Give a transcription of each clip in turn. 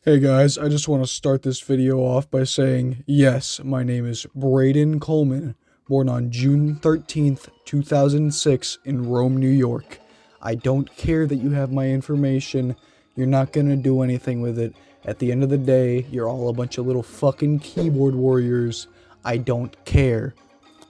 Hey guys, I just want to start this video off by saying, yes, my name is Braden Coleman, born on June 13th, 2006 in Rome, New York. I don't care that you have my information, you're not gonna do anything with it. At the end of the day, you're all a bunch of little fucking keyboard warriors. I don't care.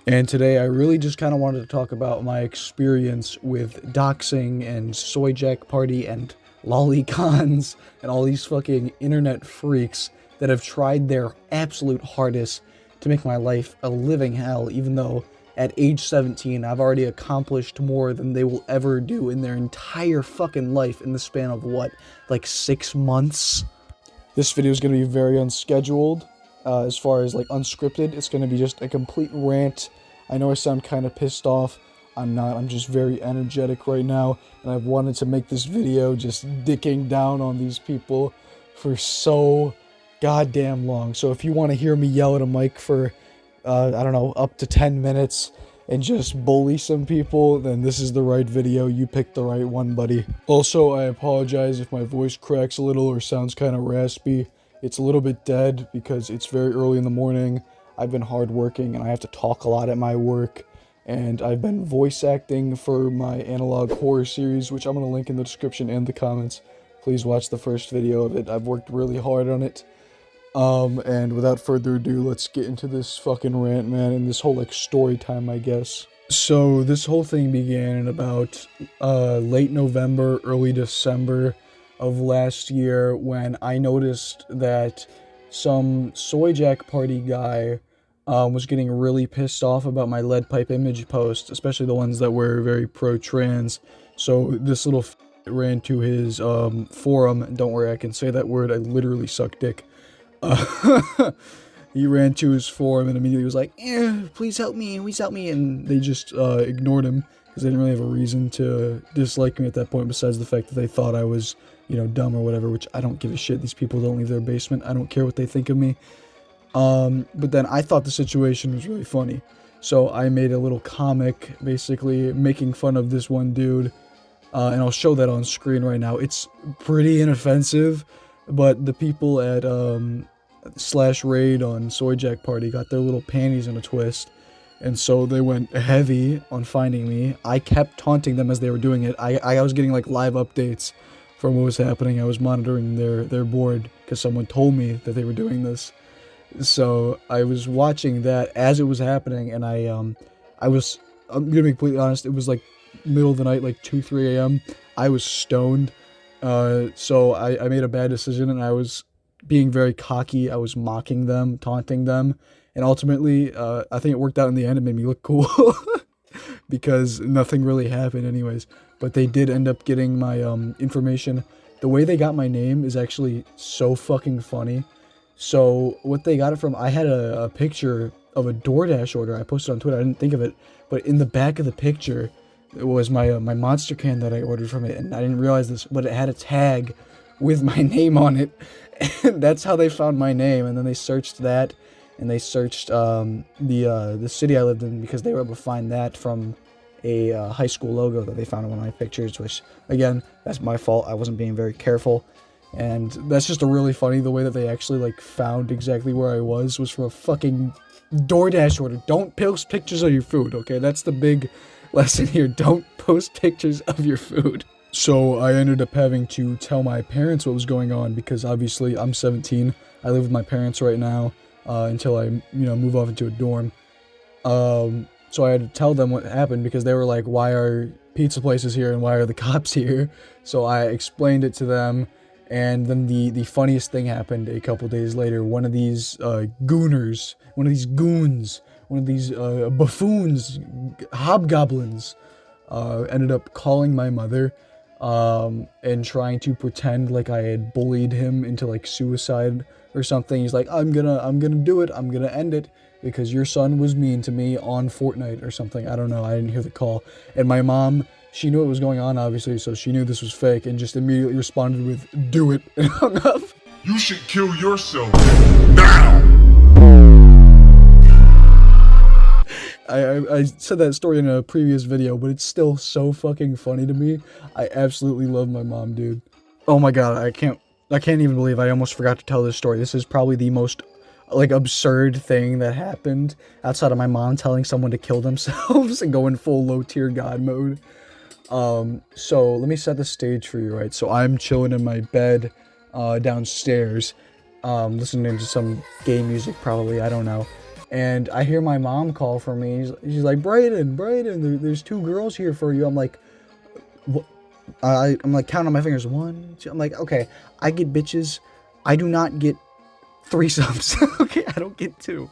And today I really just kind of wanted to talk about my experience with Doxxing and Soyjak Party and lolicons and all these fucking internet freaks that have tried their absolute hardest to make my life a living hell, even though at age 17 I've already accomplished more than they will ever do in their entire fucking life in the span of what, like 6 months? This video is going to be very unscheduled. As far as like unscripted, it's going to be just a complete rant. I know I sound kind of pissed off. I'm not. I'm just very energetic right now, and I've wanted to make this video just dicking down on these people for so goddamn long. So if you want to hear me yell at a mic for, I don't know, up to 10 minutes and just bully some people, then this is the right video. You picked the right one, buddy. Also, I apologize if my voice cracks a little or sounds kind of raspy. It's a little bit dead because it's very early in the morning. I've been hardworking and I have to talk a lot at my work. And I've been voice acting for my analog horror series, which I'm going to link in the description and the comments. Please watch the first video of it. I've worked really hard on it. And without further ado, let's get into this fucking rant, man, and this whole, like, story time, I guess. So, this whole thing began in about, late November, early December of last year, when I noticed that some Soyjak Party guy was getting really pissed off about my lead pipe image posts, especially the ones that were very pro-trans. So this little ran to his forum. Don't worry, I can say that word. I literally suck dick. He ran to his forum and immediately was like, please help me, and they just ignored him because they didn't really have a reason to dislike me at that point besides the fact that they thought I was, you know, dumb or whatever, which I don't give a shit. These people don't leave their basement. I don't care what they think of me. But then I thought the situation was really funny. So I made a little comic, basically making fun of this one dude. And I'll show that on screen right now. It's pretty inoffensive, but the people at, /raid on Soyjak Party got their little panties in a twist. And so they went heavy on finding me. I kept taunting them as they were doing it. I was getting like live updates from what was happening. I was monitoring their board because someone told me that they were doing this. So I was watching that as it was happening, and I'm gonna be completely honest, it was like middle of the night, like 2, 3 a.m. I was stoned, so I made a bad decision, and I was being very cocky. I was mocking them, taunting them, and ultimately, I think it worked out in the end. It made me look cool, because nothing really happened anyways, but they did end up getting my, information. The way they got my name is actually so fucking funny. So what they got it from, I had a picture of a DoorDash order I posted on Twitter. I didn't think of it, but in the back of the picture, it was my my Monster can that I ordered from it, and I didn't realize this, but it had a tag with my name on it, and that's how they found my name. And then they searched that, and they searched the city I lived in because they were able to find that from a high school logo that they found in one of my pictures. Which again, that's my fault. I wasn't being very careful. And that's just a really funny, the way that they actually, like, found exactly where I was from a fucking DoorDash order. Don't post pictures of your food, okay? That's the big lesson here. Don't post pictures of your food. So I ended up having to tell my parents what was going on because obviously I'm 17. I live with my parents right now until I, move off into a dorm. So I had to tell them what happened because they were like, why are pizza places here and why are the cops here? So I explained it to them. And then the funniest thing happened a couple days later. One of these gooners, one of these goons, one of these buffoons, hobgoblins, ended up calling my mother and trying to pretend like I had bullied him into like suicide or something. He's like, I'm gonna do it. I'm gonna end it because your son was mean to me on Fortnite or something. I don't know. I didn't hear the call. And my mom, she knew what was going on, obviously, so she knew this was fake and just immediately responded with, do it, and hung up. You should kill yourself now! I said that story in a previous video, but it's still so fucking funny to me. I absolutely love my mom, dude. Oh my god, I can't I can't even believe I almost forgot to tell this story. This is probably the most, like, absurd thing that happened outside of my mom telling someone to kill themselves and go in full low-tier god mode. So let me set the stage for you, right? So I'm chilling in my bed, downstairs, listening to some gay music probably, I don't know. And I hear my mom call for me. She's like, Brayden, there's 2 girls here for you. I'm like, what? I'm like counting on my fingers. 1, 2. I'm like, okay, I get bitches. I do not get threesomes. Okay, I don't get 2.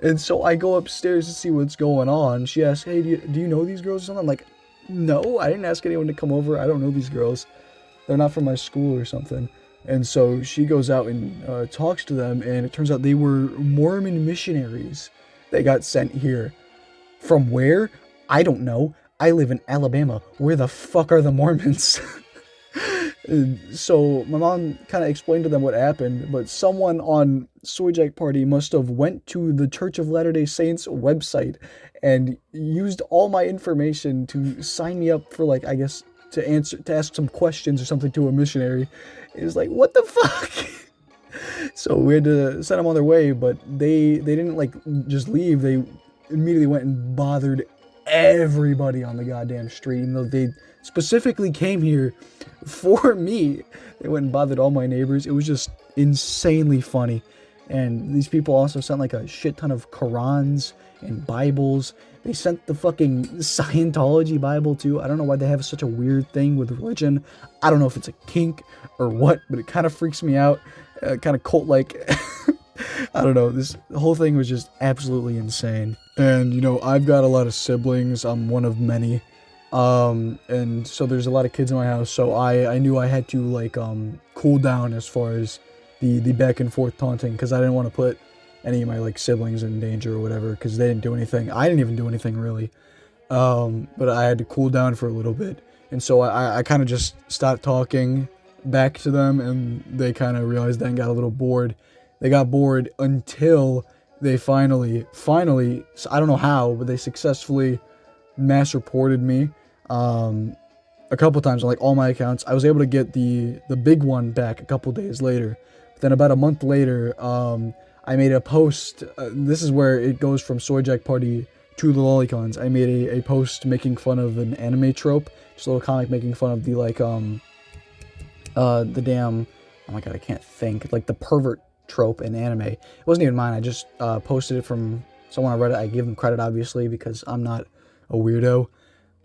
And so I go upstairs to see what's going on. She asks, hey, do you know these girls or something? I'm like, no, I didn't ask anyone to come over. I don't know these girls. They're not from my school or something. And so she goes out and talks to them, and it turns out they were Mormon missionaries that got sent here. From where? I don't know. I live in Alabama. Where the fuck are the Mormons? So my mom kind of explained to them what happened, but someone on Soyjak Party must have went to the Church of Latter-day Saints website and used all my information to sign me up for, like, I guess, to ask some questions or something to a missionary. It was like, what the fuck? So we had to send them on their way, but they didn't, like, just leave. They immediately went and bothered everybody on the goddamn street, even though they specifically came here for me. They went and bothered all my neighbors. It was just insanely funny. And these people also sent like a shit ton of Qurans and Bibles. They sent the fucking Scientology Bible too. I don't know why they have such a weird thing with religion. I don't know if it's a kink or what, but it kind of freaks me out. Kind of cult-like. I don't know. The whole thing was just absolutely insane. And, you know, I've got a lot of siblings. I'm one of many. And so there's a lot of kids in my house. So I knew I had to, like, cool down as far as the back and forth taunting, because I didn't want to put any of my, like, siblings in danger or whatever, because they didn't do anything. I didn't even do anything, really. But I had to cool down for a little bit. And so I kind of just stopped talking back to them, and they kind of realized that and got a little bored. They got bored until they finally, so I don't know how, but they successfully mass reported me a couple times on, like, all my accounts. I was able to get the big one back a couple days later. But then about a month later, I made a post. This is where it goes from Soyjak Party to the lolicons. I made a post making fun of an anime trope, just a little comic making fun of the, like, the damn, oh my god, I can't think, like, the pervert trope in anime. It wasn't even mine. I just posted it from someone on Reddit. I give them credit, obviously, because I'm not a weirdo.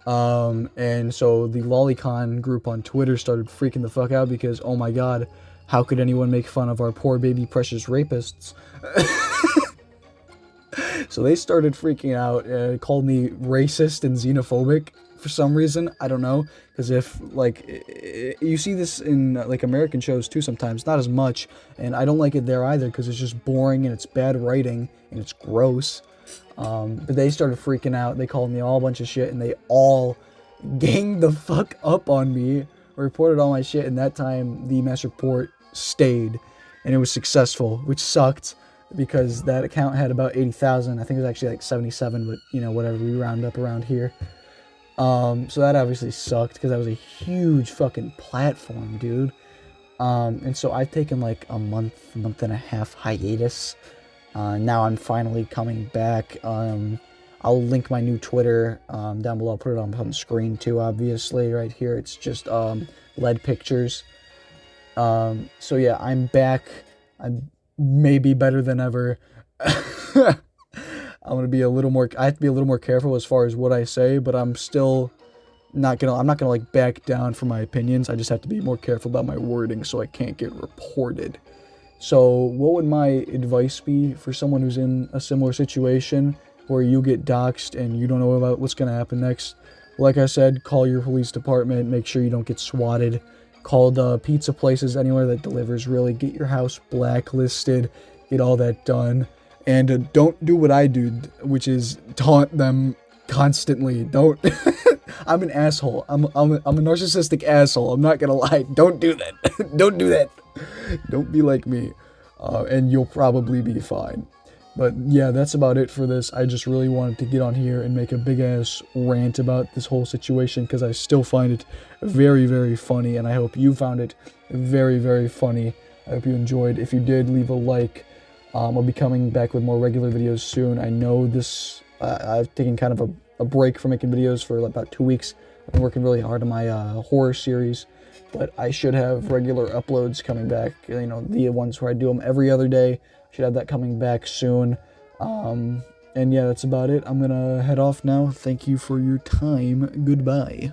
And so the lolicon group on Twitter started freaking the fuck out because, oh my god, how could anyone make fun of our poor baby precious rapists? So they started freaking out, called me racist and xenophobic for some reason. I don't know, because if, like, you see this in, like, American shows too sometimes, not as much, and I don't like it there either, because it's just boring, and it's bad writing, and it's gross. But they started freaking out. They called me all a bunch of shit, and they all ganged the fuck up on me, reported all my shit, and that time the mass report stayed, and it was successful, which sucked, because that account had about 80,000. I think it was actually like 77, but, you know, whatever, we round up around here. So that obviously sucked, because that was a huge fucking platform, dude. And so I've taken like a month and a half hiatus. Now I'm finally coming back. I'll link my new Twitter down below. I'll put it on the screen too, obviously. Right here, it's just lead pictures. So yeah, I'm back. I'm maybe better than ever. I'm gonna be a little more. I have to be a little more careful as far as what I say, but I'm still not gonna. I'm not gonna, like, back down from my opinions. I just have to be more careful about my wording so I can't get reported. So, what would my advice be for someone who's in a similar situation where you get doxxed and you don't know about what's gonna happen next? Like I said, call your police department. Make sure you don't get swatted. Call the pizza places, anywhere that delivers. Really, get your house blacklisted. Get all that done. And don't do what I do, which is taunt them constantly. Don't. I'm an asshole. I'm a narcissistic asshole. I'm not gonna lie. Don't do that. Don't do that. Don't be like me. And you'll probably be fine. But yeah, that's about it for this. I just really wanted to get on here and make a big ass rant about this whole situation because I still find it very, very funny, and I hope you found it very, very funny. I hope you enjoyed. If you did, leave a like. I'll be coming back with more regular videos soon. I know this, I've taken kind of a break from making videos for about 2 weeks. I've been working really hard on my horror series, but I should have regular uploads coming back, you know, the ones where I do them every other day. I should have that coming back soon. And yeah, that's about it. I'm gonna head off now. Thank you for your time. Goodbye.